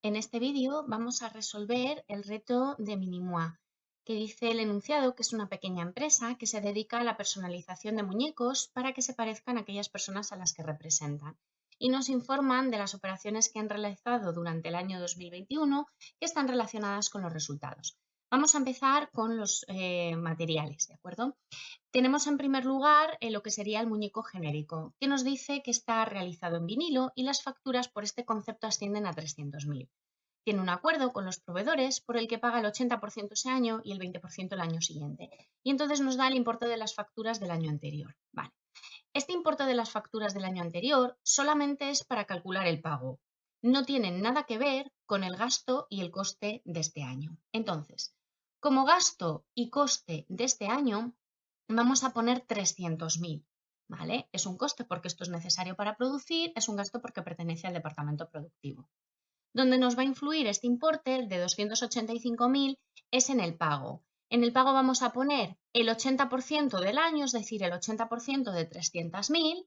En este vídeo vamos a resolver el reto de Minimois, que dice el enunciado que es una pequeña empresa que se dedica a la personalización de muñecos para que se parezcan a aquellas personas a las que representan. Y nos informan de las operaciones que han realizado durante el año 2021 que están relacionadas con los resultados. Vamos a empezar con los materiales, ¿de acuerdo? Tenemos en primer lugar lo que sería el muñeco genérico, que nos dice que está realizado en vinilo y las facturas por este concepto ascienden a 300.000. Tiene un acuerdo con los proveedores por el que paga el 80% ese año y el 20% el año siguiente. Y entonces nos da el importe de las facturas del año anterior. Vale. Este importe de las facturas del año anterior solamente es para calcular el pago. No tienen nada que ver con el gasto y el coste de este año. Entonces, como gasto y coste de este año, vamos a poner 300.000. ¿Vale? Es un coste porque esto es necesario para producir, es un gasto porque pertenece al departamento productivo. Donde nos va a influir este importe de 285.000 es en el pago. En el pago vamos a poner el 80% del año, es decir, el 80% de 300.000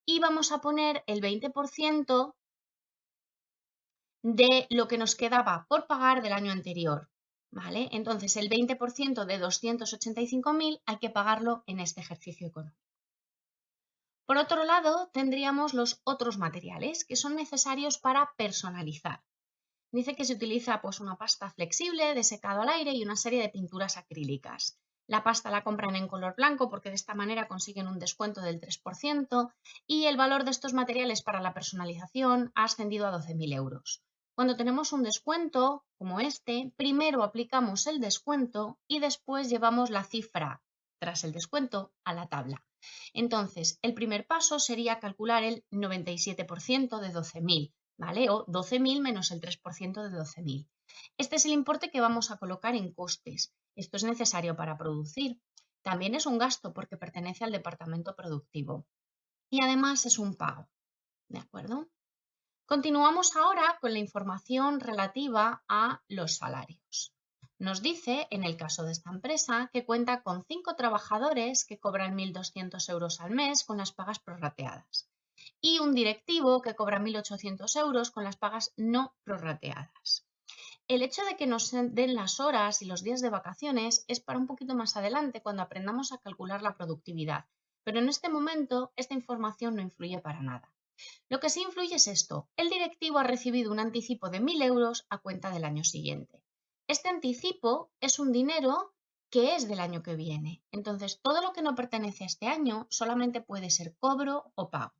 y vamos a poner el 20% de lo que nos quedaba por pagar del año anterior. ¿Vale? Entonces, el 20% de 285.000 hay que pagarlo en este ejercicio económico. Por otro lado, tendríamos los otros materiales que son necesarios para personalizar. Dice que se utiliza pues, una pasta flexible de secado al aire y una serie de pinturas acrílicas. La pasta la compran en color blanco porque de esta manera consiguen un descuento del 3% y el valor de estos materiales para la personalización ha ascendido a 12.000 euros. Cuando tenemos un descuento como este, primero aplicamos el descuento y después llevamos la cifra tras el descuento a la tabla. Entonces, el primer paso sería calcular el 97% de 12.000. ¿Vale? O 12.000 menos el 3% de 12.000. Este es el importe que vamos a colocar en costes. Esto es necesario para producir. También es un gasto porque pertenece al departamento productivo. Y además es un pago. ¿De acuerdo? Continuamos ahora con la información relativa a los salarios. Nos dice, en el caso de esta empresa, que cuenta con 5 trabajadores que cobran 1.200 euros al mes con las pagas prorrateadas y un directivo que cobra 1.800 euros con las pagas no prorrateadas. El hecho de que nos den las horas y los días de vacaciones es para un poquito más adelante cuando aprendamos a calcular la productividad, pero en este momento esta información no influye para nada. Lo que sí influye es esto: el directivo ha recibido un anticipo de 1.000 euros a cuenta del año siguiente. Este anticipo es un dinero que es del año que viene, entonces todo lo que no pertenece a este año solamente puede ser cobro o pago.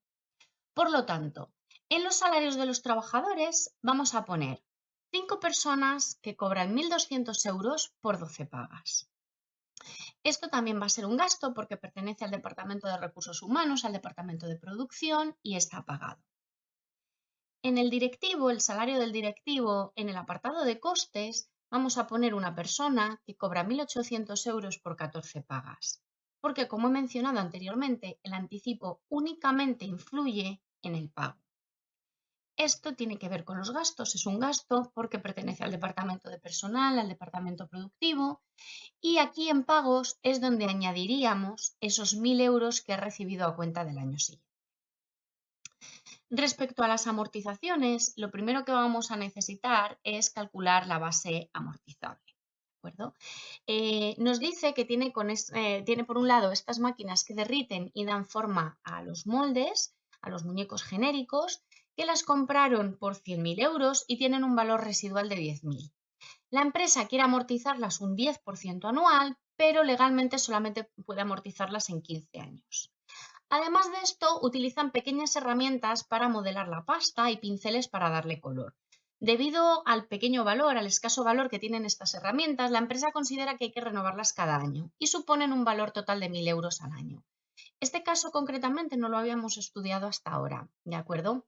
Por lo tanto, en los salarios de los trabajadores vamos a poner 5 personas que cobran 1.200 euros por 12 pagas. Esto también va a ser un gasto porque pertenece al Departamento de Recursos Humanos, al Departamento de Producción y está pagado. En el directivo, el salario del directivo, en el apartado de costes, vamos a poner una persona que cobra 1.800 euros por 14 pagas. Porque, como he mencionado anteriormente, el anticipo únicamente influye en el pago. Esto tiene que ver con los gastos, es un gasto porque pertenece al departamento de personal, al departamento productivo, y aquí en pagos es donde añadiríamos esos 1.000 euros que ha recibido a cuenta del año siguiente. Respecto a las amortizaciones, lo primero que vamos a necesitar es calcular la base amortizable. ¿De acuerdo? Nos dice que tiene por un lado estas máquinas que derriten y dan forma a los moldes, a los muñecos genéricos, que las compraron por 100.000 euros y tienen un valor residual de 10.000. La empresa quiere amortizarlas un 10% anual, pero legalmente solamente puede amortizarlas en 15 años. Además de esto, utilizan pequeñas herramientas para modelar la pasta y pinceles para darle color. Debido al pequeño valor, al escaso valor que tienen estas herramientas, la empresa considera que hay que renovarlas cada año y suponen un valor total de 1.000 euros al año. Este caso concretamente no lo habíamos estudiado hasta ahora, ¿de acuerdo?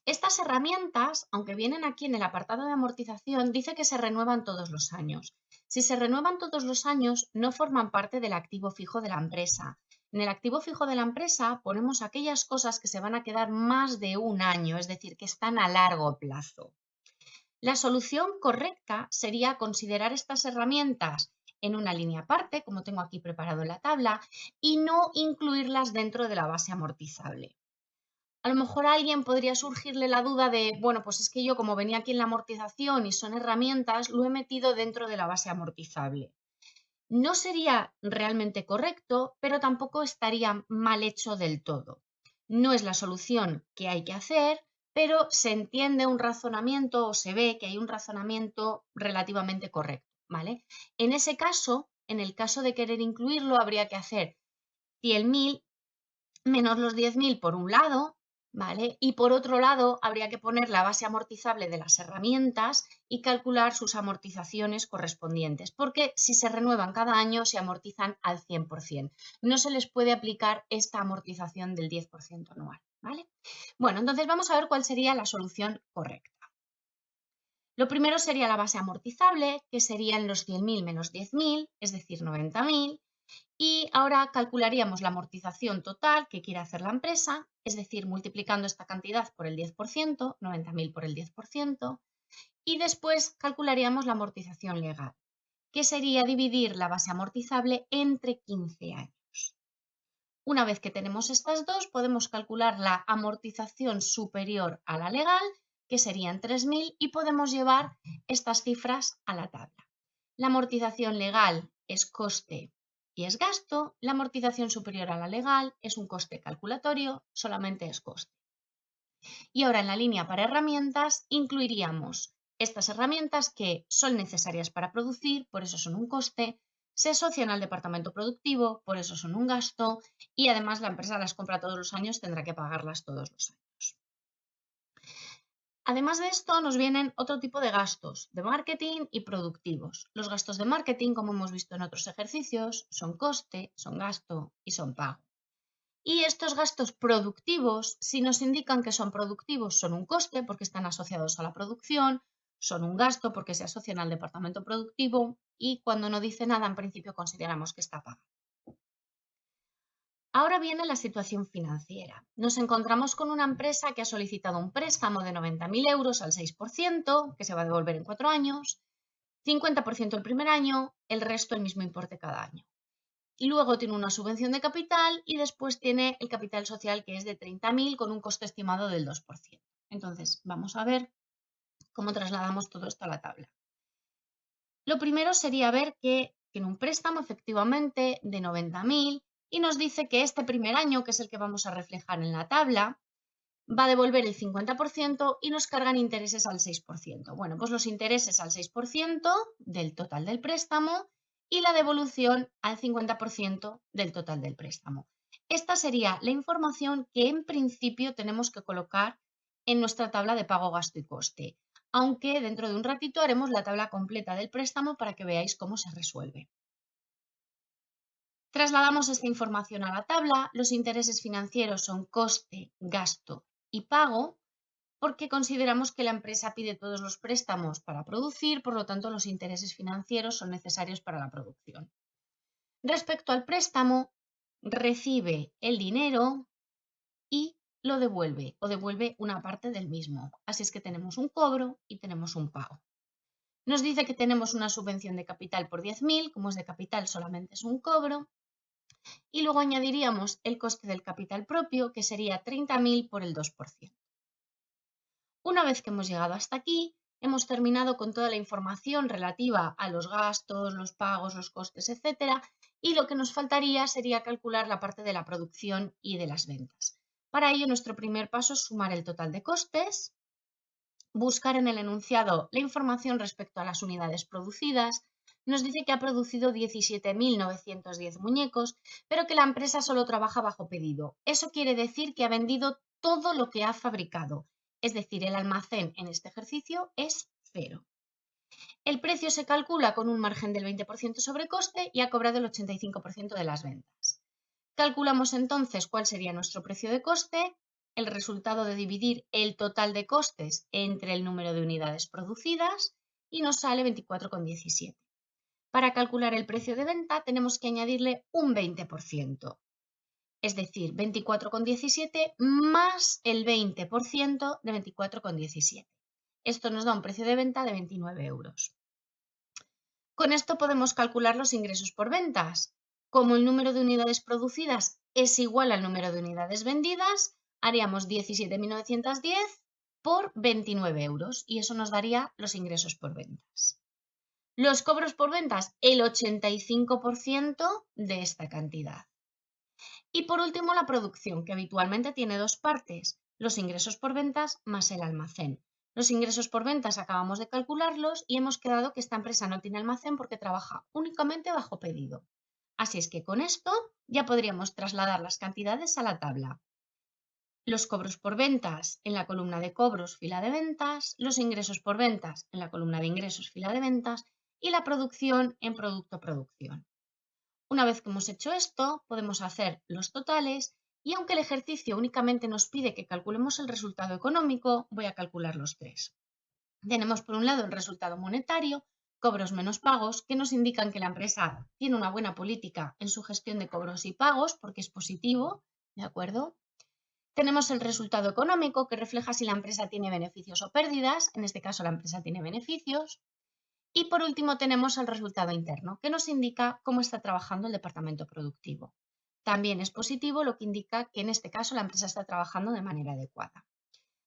Estas herramientas, aunque vienen aquí en el apartado de amortización, dice que se renuevan todos los años. Si se renuevan todos los años, no forman parte del activo fijo de la empresa. En el activo fijo de la empresa ponemos aquellas cosas que se van a quedar más de un año, es decir, que están a largo plazo. La solución correcta sería considerar estas herramientas en una línea aparte, como tengo aquí preparado en la tabla, y no incluirlas dentro de la base amortizable. A lo mejor a alguien podría surgirle la duda de, bueno, pues es que yo como venía aquí en la amortización y son herramientas, lo he metido dentro de la base amortizable. No sería realmente correcto, pero tampoco estaría mal hecho del todo. No es la solución que hay que hacer, pero se entiende un razonamiento o se ve que hay un razonamiento relativamente correcto, ¿vale? En ese caso, en el caso de querer incluirlo, habría que hacer 100.000 menos los 10.000 por un lado, ¿vale? Y por otro lado, habría que poner la base amortizable de las herramientas y calcular sus amortizaciones correspondientes, porque si se renuevan cada año, se amortizan al 100%. No se les puede aplicar esta amortización del 10% anual, ¿vale? Bueno, entonces vamos a ver cuál sería la solución correcta. Lo primero sería la base amortizable, que serían los 100.000 menos 10.000, es decir, 90.000. Y ahora calcularíamos la amortización total que quiere hacer la empresa, es decir, multiplicando esta cantidad por el 10%, 90.000 por el 10%, y después calcularíamos la amortización legal, que sería dividir la base amortizable entre 15 años. Una vez que tenemos estas dos, podemos calcular la amortización superior a la legal, que serían 3.000, y podemos llevar estas cifras a la tabla. La amortización legal es coste y es gasto, la amortización superior a la legal es un coste calculatorio, solamente es coste. Y ahora en la línea para herramientas incluiríamos estas herramientas que son necesarias para producir, por eso son un coste, se asocian al departamento productivo, por eso son un gasto, y además la empresa las compra todos los años, tendrá que pagarlas todos los años. Además de esto, nos vienen otro tipo de gastos, de marketing y productivos. Los gastos de marketing, como hemos visto en otros ejercicios, son coste, son gasto y son pago. Y estos gastos productivos, si nos indican que son productivos, son un coste porque están asociados a la producción, son un gasto porque se asocian al departamento productivo y cuando no dice nada, en principio consideramos que está pagado. Ahora viene la situación financiera. Nos encontramos con una empresa que ha solicitado un préstamo de 90.000 euros al 6%, que se va a devolver en 4 años, 50% el primer año, el resto el mismo importe cada año. Y luego tiene una subvención de capital y después tiene el capital social que es de 30.000 con un coste estimado del 2%. Entonces, vamos a ver cómo trasladamos todo esto a la tabla. Lo primero sería ver que tiene un préstamo efectivamente de 90.000 y nos dice que este primer año, que es el que vamos a reflejar en la tabla, va a devolver el 50% y nos cargan intereses al 6%. Bueno, pues los intereses al 6% del total del préstamo y la devolución al 50% del total del préstamo. Esta sería la información que en principio tenemos que colocar en nuestra tabla de pago, gasto y coste, aunque dentro de un ratito haremos la tabla completa del préstamo para que veáis cómo se resuelve. Trasladamos esta información a la tabla, los intereses financieros son coste, gasto y pago, porque consideramos que la empresa pide todos los préstamos para producir, por lo tanto los intereses financieros son necesarios para la producción. Respecto al préstamo, recibe el dinero y lo devuelve o devuelve una parte del mismo. Así es que tenemos un cobro y tenemos un pago. Nos dice que tenemos una subvención de capital por 10.000, como es de capital solamente es un cobro, y luego añadiríamos el coste del capital propio, que sería 30.000 por el 2%. Una vez que hemos llegado hasta aquí, hemos terminado con toda la información relativa a los gastos, los pagos, los costes, etc. Y lo que nos faltaría sería calcular la parte de la producción y de las ventas. Para ello, nuestro primer paso es sumar el total de costes, buscar en el enunciado la información respecto a las unidades producidas. Nos dice que ha producido 17.910 muñecos, pero que la empresa solo trabaja bajo pedido. Eso quiere decir que ha vendido todo lo que ha fabricado. Es decir, el almacén en este ejercicio es 0. El precio se calcula con un margen del 20% sobre coste y ha cobrado el 85% de las ventas. Calculamos entonces cuál sería nuestro precio de coste, el resultado de dividir el total de costes entre el número de unidades producidas y nos sale 24,17. Para calcular el precio de venta tenemos que añadirle un 20%. Es decir, 24,17 más el 20% de 24,17. Esto nos da un precio de venta de 29 euros. Con esto podemos calcular los ingresos por ventas. Como el número de unidades producidas es igual al número de unidades vendidas, haríamos 17.910 por 29 euros y eso nos daría los ingresos por ventas. Los cobros por ventas, el 85% de esta cantidad. Y por último, la producción, que habitualmente tiene dos partes, los ingresos por ventas más el almacén. Los ingresos por ventas acabamos de calcularlos y hemos quedado que esta empresa no tiene almacén porque trabaja únicamente bajo pedido. Así es que con esto ya podríamos trasladar las cantidades a la tabla. Los cobros por ventas en la columna de cobros, fila de ventas, los ingresos por ventas en la columna de ingresos, fila de ventas y la producción en producto-producción. Una vez que hemos hecho esto, podemos hacer los totales y aunque el ejercicio únicamente nos pide que calculemos el resultado económico, voy a calcular los tres. Tenemos por un lado el resultado monetario, cobros menos pagos, que nos indican que la empresa tiene una buena política en su gestión de cobros y pagos porque es positivo, ¿de acuerdo? Tenemos el resultado económico que refleja si la empresa tiene beneficios o pérdidas, en este caso la empresa tiene beneficios. Y por último tenemos el resultado interno, que nos indica cómo está trabajando el departamento productivo. También es positivo, lo que indica que en este caso la empresa está trabajando de manera adecuada.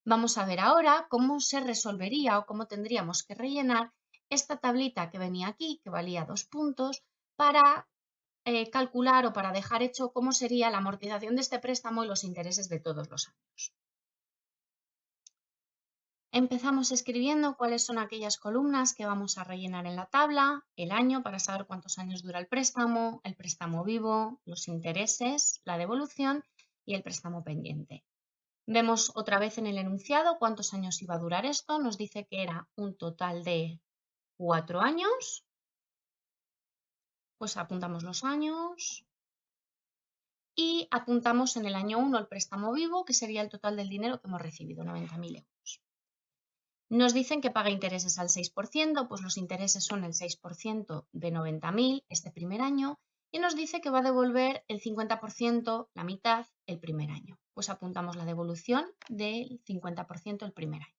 Vamos a ver ahora cómo se resolvería o cómo tendríamos que rellenar esta tablita que venía aquí, que valía 2 puntos, para calcular o para dejar hecho cómo sería la amortización de este préstamo y los intereses de todos los años. Empezamos escribiendo cuáles son aquellas columnas que vamos a rellenar en la tabla, el año para saber cuántos años dura el préstamo vivo, los intereses, la devolución y el préstamo pendiente. Vemos otra vez en el enunciado cuántos años iba a durar esto, nos dice que era un total de 4 años, pues apuntamos los años y apuntamos en el año 1 el préstamo vivo, que sería el total del dinero que hemos recibido, 90.000 euros. Nos dicen que paga intereses al 6%, pues los intereses son el 6% de 90.000 este primer año, y nos dice que va a devolver el 50%, la mitad, el primer año. Pues apuntamos la devolución del 50% el primer año.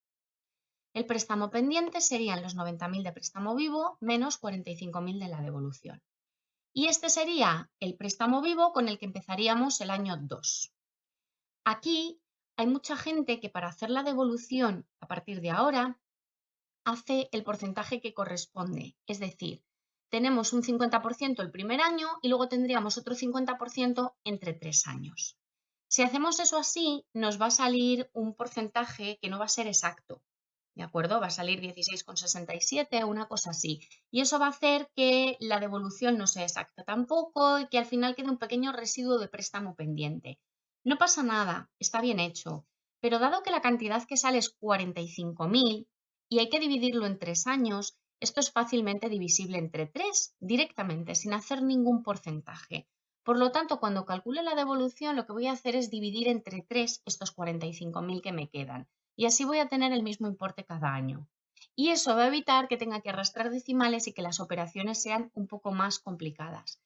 El préstamo pendiente serían los 90.000 de préstamo vivo menos 45.000 de la devolución. Y este sería el préstamo vivo con el que empezaríamos el año 2. Aquí hay mucha gente que para hacer la devolución a partir de ahora hace el porcentaje que corresponde. Es decir, tenemos un 50% el primer año y luego tendríamos otro 50% entre 3 años. Si hacemos eso así, nos va a salir un porcentaje que no va a ser exacto. ¿De acuerdo? Va a salir 16,67, una cosa así. Y eso va a hacer que la devolución no sea exacta tampoco y que al final quede un pequeño residuo de préstamo pendiente. No pasa nada, está bien hecho. Pero dado que la cantidad que sale es 45.000 y hay que dividirlo en 3 años, esto es fácilmente divisible entre 3 directamente, sin hacer ningún porcentaje. Por lo tanto, cuando calcule la devolución, lo que voy a hacer es dividir entre 3 estos 45.000 que me quedan. Y así voy a tener el mismo importe cada año. Y eso va a evitar que tenga que arrastrar decimales y que las operaciones sean un poco más complicadas.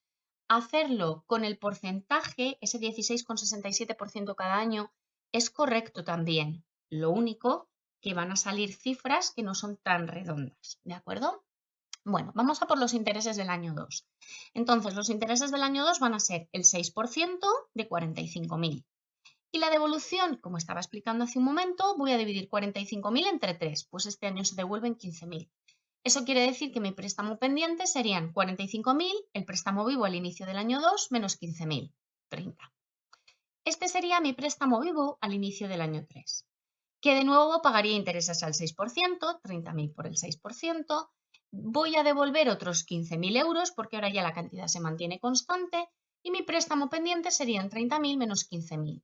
Hacerlo con el porcentaje, ese 16,67% cada año, es correcto también. Lo único que van a salir cifras que no son tan redondas, ¿de acuerdo? Bueno, vamos a por los intereses del año 2. Entonces, los intereses del año 2 van a ser el 6% de 45.000. Y la devolución, como estaba explicando hace un momento, voy a dividir 45.000 entre 3, pues este año se devuelven 15.000. Eso quiere decir que mi préstamo pendiente serían 45.000, el préstamo vivo al inicio del año 2 menos 15.000, 30. Este sería mi préstamo vivo al inicio del año 3, que de nuevo pagaría intereses al 6%, 30.000 por el 6%. Voy a devolver otros 15.000 euros porque ahora ya la cantidad se mantiene constante y mi préstamo pendiente serían 30.000 menos 15.000.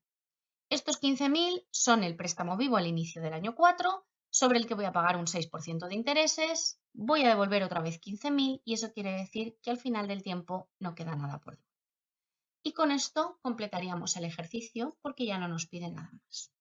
Estos 15.000 son el préstamo vivo al inicio del año 4, sobre el que voy a pagar un 6% de intereses, voy a devolver otra vez 15.000 y eso quiere decir que al final del tiempo no queda nada por devolver. Y con esto completaríamos el ejercicio porque ya no nos piden nada más.